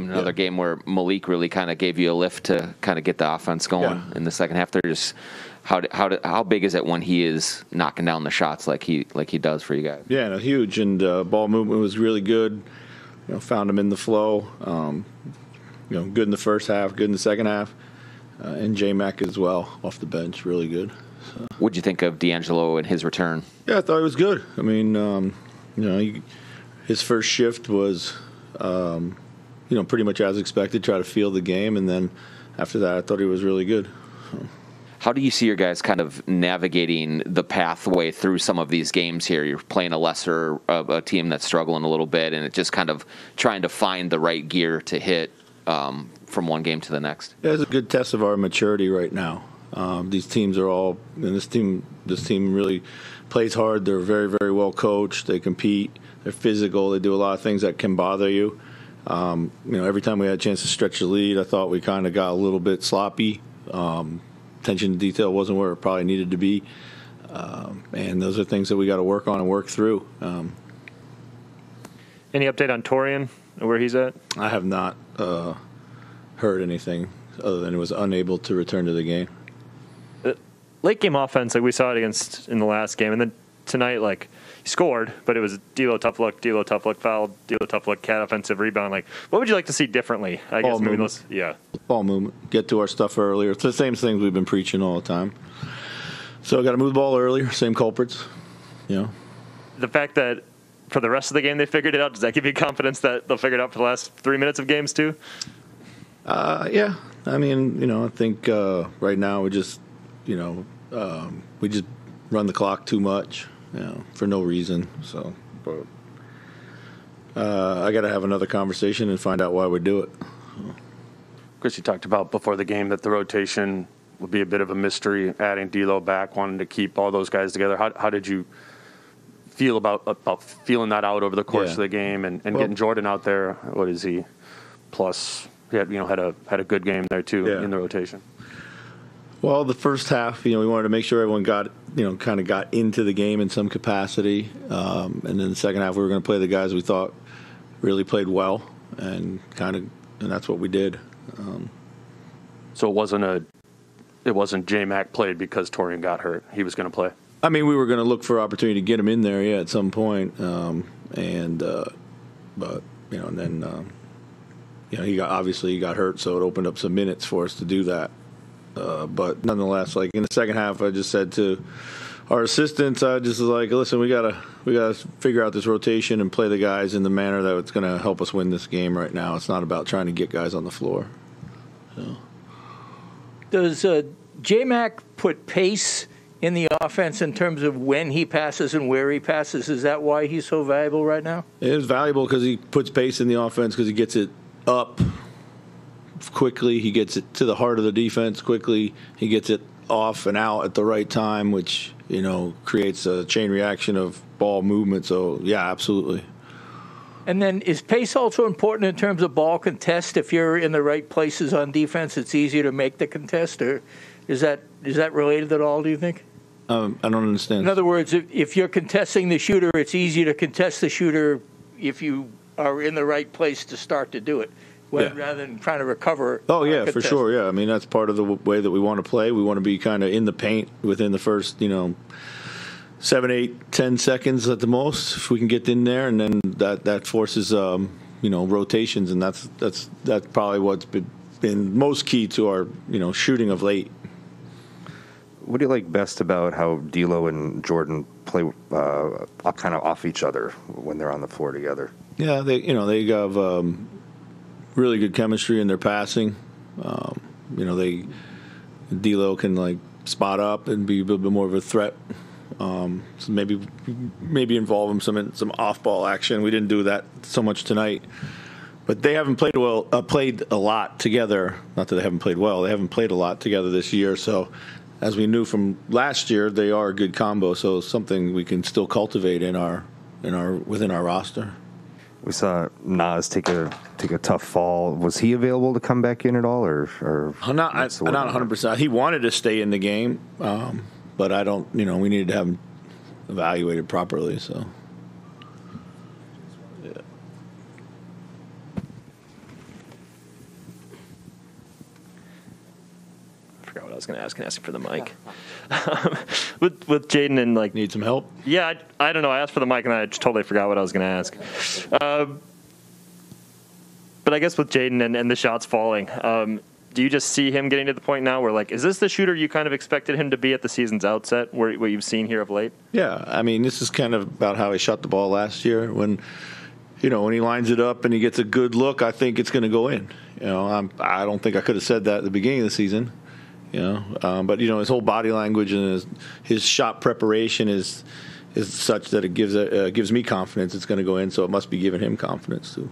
Even another game where Malik really kind of gave you a lift to kind of get the offense going in the second half. They're just how big is it when he is knocking down the shots like he does for you guys? Yeah, no, huge, and ball movement was really good. Found him in the flow. Good in the first half, good in the second half, and J-Mac as well off the bench, really good. So. What'd you think of D'Angelo and his return? Yeah, I thought he was good. I mean, his first shift was, pretty much as expected. Try to feel the game, and then after that, I thought he was really good. So. How do you see your guys kind of navigating the pathway through some of these games here? You're playing a team that's struggling a little bit, and it's just kind of trying to find the right gear to hit from one game to the next. Yeah, it's a good test of our maturity right now. These teams are all, and this team really plays hard. They're very, very well coached. They compete. They're physical. They do a lot of things that can bother you. Every time we had a chance to stretch the lead, I thought we kind of got a little bit sloppy. Attention to detail wasn't where it probably needed to be. And those are things that we got to work on and work through. Any update on Torian, where he's at? I have not heard anything other than he was unable to return to the game. Late game offense, like we saw it in the last game, and then tonight, like he scored, but it was D'Lo tough look foul, D'Lo tough look, cat offensive rebound. Like, what would you like to see differently? I guess maybe those, ball movement, get to our stuff earlier. It's the same things we've been preaching all the time. So I got to move the ball earlier. Same culprits, The fact that for the rest of the game they figured it out, does that give you confidence that they'll figure it out for the last 3 minutes of games too? Yeah. I mean, I think right now we just run the clock too much, for no reason. So, but I got to have another conversation and find out why we do it. Chris, you talked about before the game that the rotation would be a bit of a mystery, adding D'Lo back, wanting to keep all those guys together. How did you feel about feeling that out over the course of the game and getting Jordan out there? What is he? Plus, he had a good game there too in the rotation. Well, the first half, we wanted to make sure everyone kind of got into the game in some capacity, and then the second half we were going to play the guys we thought really played well, and that's what we did. So it wasn't J-Mac played because Torian got hurt. He was going to play. I mean, we were going to look for opportunity to get him in there, at some point, and then he got hurt, so it opened up some minutes for us to do that. But nonetheless, like in the second half, I just said to our assistants, I just was like, listen, we gotta figure out this rotation and play the guys in the manner that it's going to help us win this game right now. It's not about trying to get guys on the floor. So. Does J-Mac put pace in the offense in terms of when he passes and where he passes? Is that why he's so valuable right now? It is valuable because he puts pace in the offense because he gets it up quickly. He gets it to the heart of the defense quickly. He gets it off and out at the right time, which, creates a chain reaction of ball movement. So, yeah, absolutely. And then is pace also important in terms of ball contest? If you're in the right places on defense, it's easier to make the contest, or is that related at all, do you think? I don't understand. In other words, if you're contesting the shooter, it's easier to contest the shooter if you are in the right place to start to do it, rather than trying to recover. Oh, yeah, for sure, yeah. I mean, that's part of the way that we want to play. We want to be kind of in the paint within the first, 7, 8, 10 seconds at the most, if we can get in there, and then that forces, rotations, and that's probably what's been most key to our, shooting of late. What do you like best about how D'Lo and Jordan play kind of off each other when they're on the floor together? Yeah, they have really good chemistry in their passing. D'Lo can spot up and be a little bit more of a threat. So maybe involve him in some off-ball action. We didn't do that so much tonight, but they haven't played a lot together. Not that they haven't played well; they haven't played a lot together this year. So, as we knew from last year, they are a good combo. So, something we can still cultivate within our roster. We saw Nas take a tough fall. Was he available to come back in at all, or not 100%? He wanted to stay in the game. But I don't, we needed to have him evaluated properly. So, yeah. forgot what I was going to ask. And asking for the mic. with Jaden and like Need some help? Yeah, I don't know. I asked for the mic and I just totally forgot what I was going to ask. But I guess with Jaden and the shots falling, do you just see him getting to the point now where, like, is this the shooter you kind of expected him to be at the season's outset, what you've seen here of late? Yeah, I mean, this is kind of about how he shot the ball last year. When he lines it up and he gets a good look, I think it's going to go in. I don't think I could have said that at the beginning of the season. But his whole body language and his shot preparation is such that it gives me confidence it's going to go in. So it must be giving him confidence too.